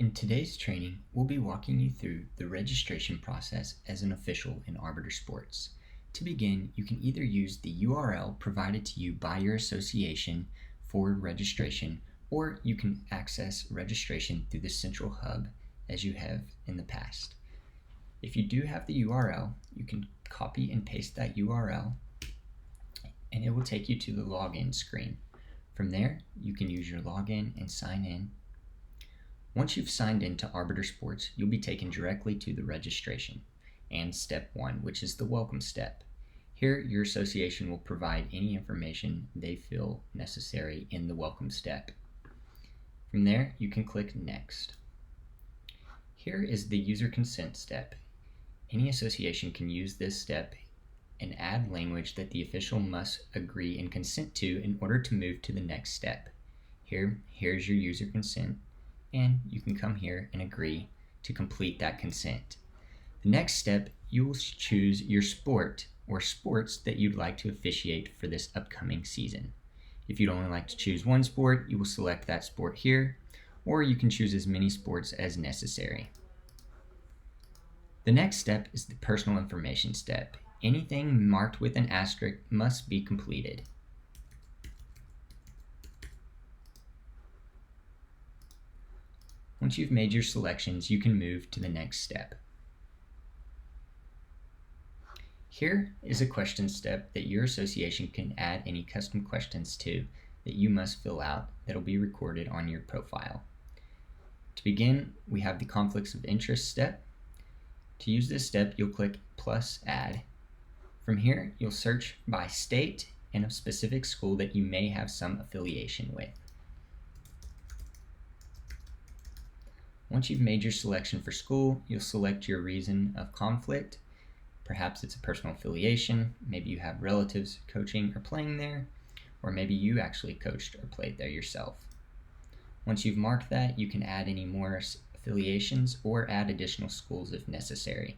In today's training, we'll be walking you through the registration process as an official in ArbiterSports. To begin, you can either use the URL provided to you by your association for registration, or you can access registration through the central hub as you have in the past. If you do have the URL, you can copy and paste that URL and it will take you to the login screen. From there, you can use your login and sign in. Once you've signed in to ArbiterSports, you'll be taken directly to the registration and step 1, which is the welcome step. Here, your association will provide any information they feel necessary in the welcome step. From there, you can click Next. Here is the user consent step. Any association can use this step and add language that the official must agree and consent to in order to move to the next step. Here's your user consent, and you can come here and agree to complete that consent. The next step, you will choose your sport or sports that you'd like to officiate for this upcoming season. If you'd only like to choose one sport, you will select that sport here, or you can choose as many sports as necessary. The next step is the personal information step. Anything marked with an asterisk must be completed. Once you've made your selections, you can move to the next step. Here is a question step that your association can add any custom questions to that you must fill out that will be recorded on your profile. To begin, we have the conflicts of interest step. To use this step, you'll click plus add. From here, you'll search by state and a specific school that you may have some affiliation with. Once you've made your selection for school, you'll select your reason of conflict. Perhaps it's a personal affiliation, maybe you have relatives coaching or playing there, or maybe you actually coached or played there yourself. Once you've marked that, you can add any more affiliations or add additional schools if necessary.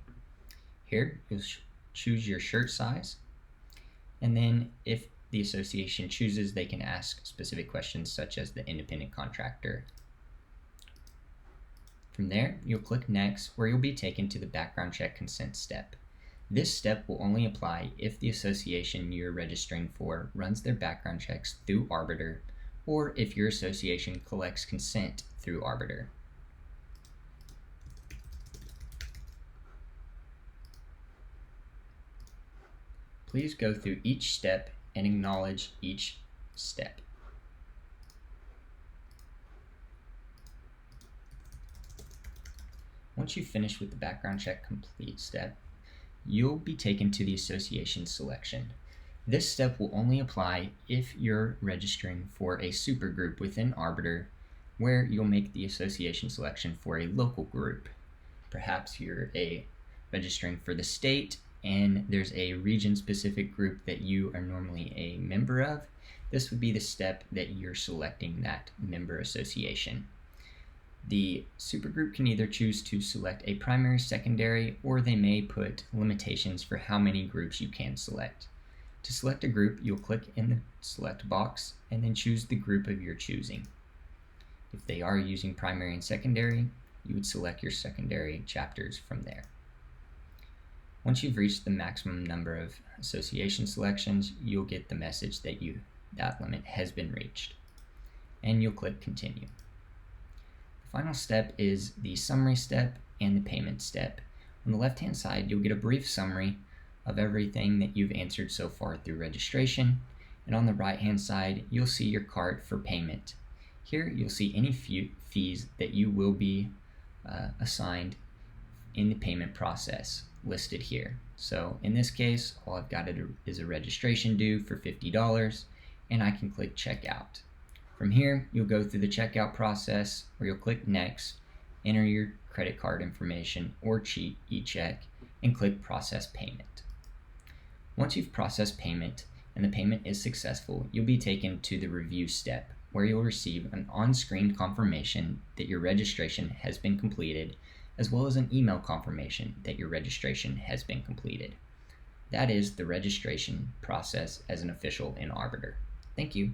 Here, you'll choose your shirt size, and then if the association chooses, they can ask specific questions such as the independent contractor. From there, you'll click Next, where you'll be taken to the background check consent step. This step will only apply if the association you're registering for runs their background checks through Arbiter, or if your association collects consent through Arbiter. Please go through each step and acknowledge each step. Once you finish with the background check complete step, you'll be taken to the association selection. This step will only apply if you're registering for a supergroup within Arbiter, where you'll make the association selection for a local group. Perhaps you're registering for the state and there's a region-specific group that you are normally a member of. This would be the step that you're selecting that member association. The supergroup can either choose to select a primary, secondary, or they may put limitations for how many groups you can select. To select a group, you'll click in the select box and then choose the group of your choosing. If they are using primary and secondary, you would select your secondary chapters from there. Once you've reached the maximum number of association selections, you'll get the message that that limit has been reached, and you'll click Continue. The final step is the summary step and the payment step. On the left-hand side, you'll get a brief summary of everything that you've answered so far through registration, and on the right-hand side, you'll see your card for payment. Here, you'll see any fees that you will be assigned in the payment process listed here. So in this case, all I've got is a registration due for $50, and I can click Checkout. From here, you'll go through the checkout process where you'll click Next, enter your credit card information or e-check, and click Process Payment. Once you've processed payment and the payment is successful, you'll be taken to the review step where you'll receive an on-screen confirmation that your registration has been completed, as well as an email confirmation that your registration has been completed. That is the registration process as an official in Arbiter. Thank you.